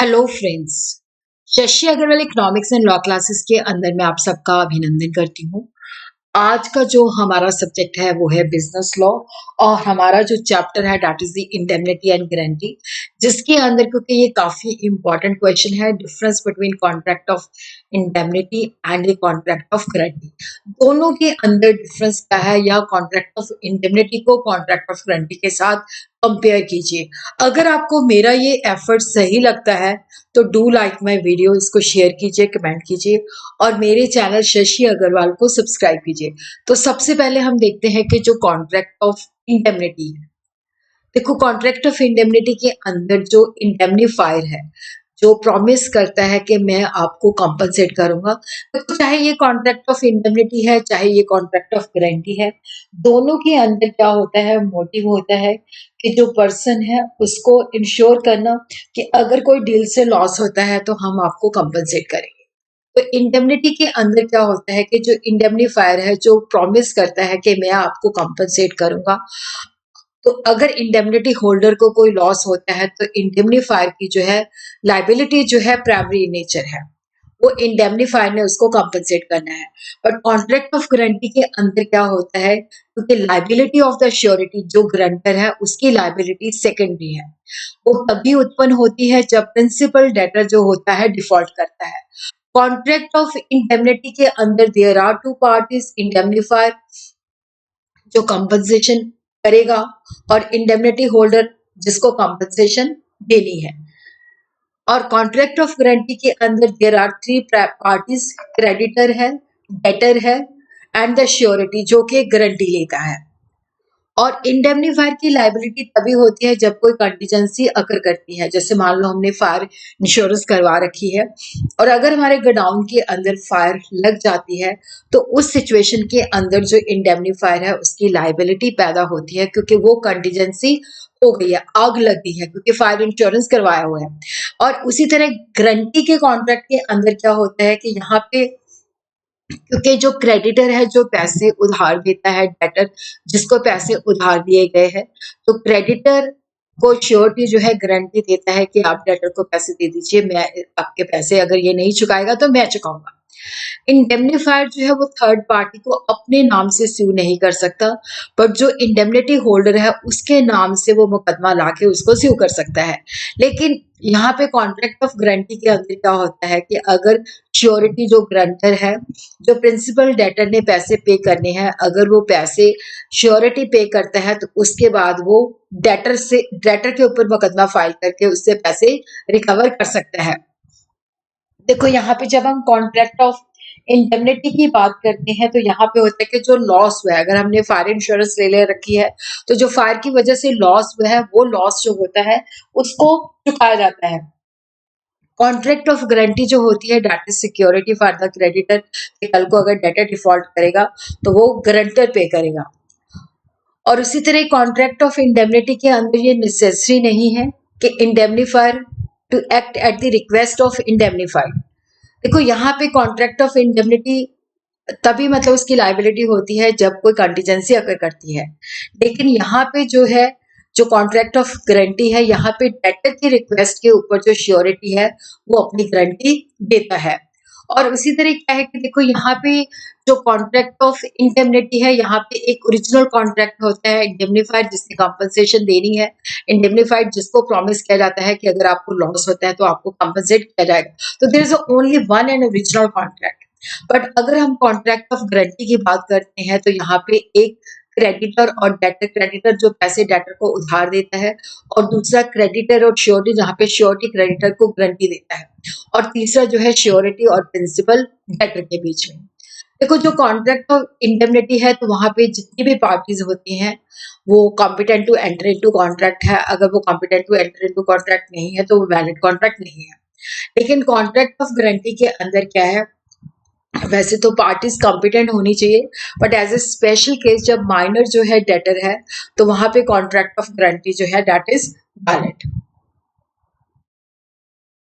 Hello friends. Shashi Agarwal economics and law classes के अंदर मैं आप सबका अभिनंदन करती हूँ। आज का जो हमारा सब्जेक्ट है वो है बिजनेस लॉ और हमारा जो चैप्टर है that is the indemnity and guarantee, जिसके अंदर क्योंकि ये काफी इंपॉर्टेंट क्वेश्चन है, difference between contract of indemnity and a contract of guarantee. दोनों के अंदर डिफरेंस क्या है, या कॉन्ट्रैक्ट ऑफ इंडेमनिटी को कॉन्ट्रैक्ट ऑफ गारंटी के साथ कंपेयर कीजिए। अगर आपको मेरा ये एफर्ट सही लगता है तो डू लाइक माई वीडियो, इसको शेयर कीजिए, कमेंट कीजिए और मेरे चैनल शशि अग्रवाल को सब्सक्राइब कीजिए। तो सबसे पहले हम देखते हैं कि जो कॉन्ट्रैक्ट ऑफ इंडेमनिटी है, देखो कॉन्ट्रैक्ट ऑफ इंडेमनिटी के अंदर जो इंडेमनीफायर है, जो प्रॉमिस करता है कि मैं आपको कंपनसेट करूंगा, तो चाहे ये कॉन्ट्रैक्ट ऑफ इंडेमनिटी है चाहे ये कॉन्ट्रैक्ट ऑफ गारंटी है, दोनों के अंदर क्या होता है, मोटिव होता है कि जो पर्सन है उसको इंश्योर करना कि अगर कोई डील से लॉस होता है तो हम आपको कंपनसेट करेंगे। तो इंडेमनिटी के अंदर क्या होता है कि जो इंडेमनीफायर है जो प्रॉमिस करता है कि मैं आपको कंपनसेट करूंगा, तो अगर इंडेमनिटी होल्डर को कोई लॉस होता है तो इंडेमनीफायर की जो है लाइबिलिटी जो है प्राइमरी नेचर है, वो इंडेमनीफायर ने उसको कंपनसेट करना है। बट कॉन्ट्रैक्ट ऑफ गारंटी के अंदर क्या होता है, क्योंकि लाइबिलिटी ऑफ द श्योरिटी जो गारंटर है उसकी लाइबिलिटी सेकेंडरी है, वो तभी उत्पन्न होती है जब प्रिंसिपल डेटर जो होता है डिफॉल्ट करता है। कॉन्ट्रैक्ट ऑफ इंडेमनिटी के अंदर there are two parties, indemnifier जो कंपनसेशन करेगा और इंडेमनिटी होल्डर जिसको कंपनसेशन देनी है। और कॉन्ट्रैक्ट ऑफ गारंटी के अंदर there are three parties, creditor है, डेटर है एंड द श्योरिटी जो कि गारंटी लेता है। और इंडेमनीफायर की लाइबिलिटी तभी होती है जब कोई कंटीजेंसी अकर करती है, जैसे मान लो हमने फायर इंश्योरेंस करवा रखी है और अगर हमारे गोडाउन के अंदर फायर लग जाती है तो उस सिचुएशन के अंदर जो इंडेमनीफायर है उसकी लाइबिलिटी पैदा होती है, क्योंकि वो कंटीजेंसी हो गई है, आग लग गई है, क्योंकि फायर इंश्योरेंस करवाया हुआ है। और उसी तरह गारंटी के कॉन्ट्रैक्ट के अंदर क्या होता है कि यहाँ पे क्योंकि जो क्रेडिटर है जो पैसे उधार देता है, डेटर जिसको पैसे उधार दिए गए हैं, तो क्रेडिटर को श्योरिटी जो है गारंटी देता है कि आप डेटर को पैसे दे दीजिए, मैं आपके पैसे अगर ये नहीं चुकाएगा तो मैं चुकाऊंगा। इंडेमनीफायर जो है वो थर्ड पार्टी को अपने नाम से स्यू नहीं कर सकता, बट जो इंडेमनिटी होल्डर है उसके नाम से वो मुकदमा लाके उसको स्यू कर सकता है। लेकिन यहाँ पे कॉन्ट्रैक्ट ऑफ गारंटी के अंदर क्या होता है कि अगर श्योरिटी जो गारंटर है, जो प्रिंसिपल डेटर ने पैसे पे करने हैं, अगर वो पैसे श्योरिटी पे करता है तो उसके बाद वो डेटर के ऊपर मुकदमा फाइल करके उससे पैसे रिकवर कर सकता है। देखो यहाँ पे जब हम कॉन्ट्रैक्ट ऑफ इंडेमनिटी की बात करते हैं तो यहाँ पे होता है कि जो लॉस हुआ है, अगर हमने फायर इंश्योरेंस ले रखी है तो जो फायर की वजह से लॉस हुआ है वो लॉस जो होता है उसको चुकाया जाता है। कॉन्ट्रैक्ट ऑफ गारंटी जो होती है that is security for the creditor, कि कल को अगर डेटर डिफॉल्ट करेगा तो वो गारंटर पे करेगा। और उसी तरह कॉन्ट्रैक्ट ऑफ इंडेमनिटी के अंदर ये नेसेसरी नहीं है कि indemnifier to act at the request of indemnified. देखो यहाँ पे कॉन्ट्रैक्ट ऑफ इंडेमनिटी तभी मतलब उसकी लाइबिलिटी होती है जब कोई कंटीजेंसी अकर करती है, लेकिन यहाँ पे जो है जो कॉन्ट्रैक्ट ऑफ गारंटी है, यहाँ पे डेटर की रिक्वेस्ट के ऊपर जो श्योरिटी है वो अपनी गारंटी देता है। और उसी तरह क्या है कि देखो यहाँ पे जो कॉन्ट्रैक्ट ऑफ इंडेमनिटी है, यहाँ पे एक ओरिजिनल कॉन्ट्रैक्ट होता है, इंडेमनीफाइड जिसने कंपनसेशन देनी है, इंडेमनीफाइड जिसको प्रॉमिस किया जाता है कि अगर आपको लॉस होता है तो आपको कंपनसेट किया जाएगा। तो there is only one and original contract. But अगर हम कॉन्ट्रैक्ट ऑफ गारंटी की बात करते हैं तो यहाँ पे एक क्रेडिटर और डेटर, क्रेडिटर जो पैसे डेटर को उधार देता है और दूसरा क्रेडिटर और श्योरिटी जहाँ पे श्योरिटी क्रेडिटर को गारंटी देता है, और तीसरा जो है श्योरिटी और प्रिंसिपल डेटर के बीच में। देखो जो कॉन्ट्रैक्ट ऑफ इंडेमनिटी है तो वहां पे जितनी भी पार्टीज होती हैं वो competent to enter into contract है, अगर वो competent to enter into contract नहीं है तो वो वैलिड कॉन्ट्रैक्ट नहीं है। लेकिन कॉन्ट्रैक्ट ऑफ गारंटी के अंदर क्या है, वैसे तो पार्टीज कॉम्पिटेंट होनी चाहिए, but as a special case जब माइनर जो है डेटर है तो वहां पे कॉन्ट्रैक्ट ऑफ गारंटी जो है दैट इज वैलिड।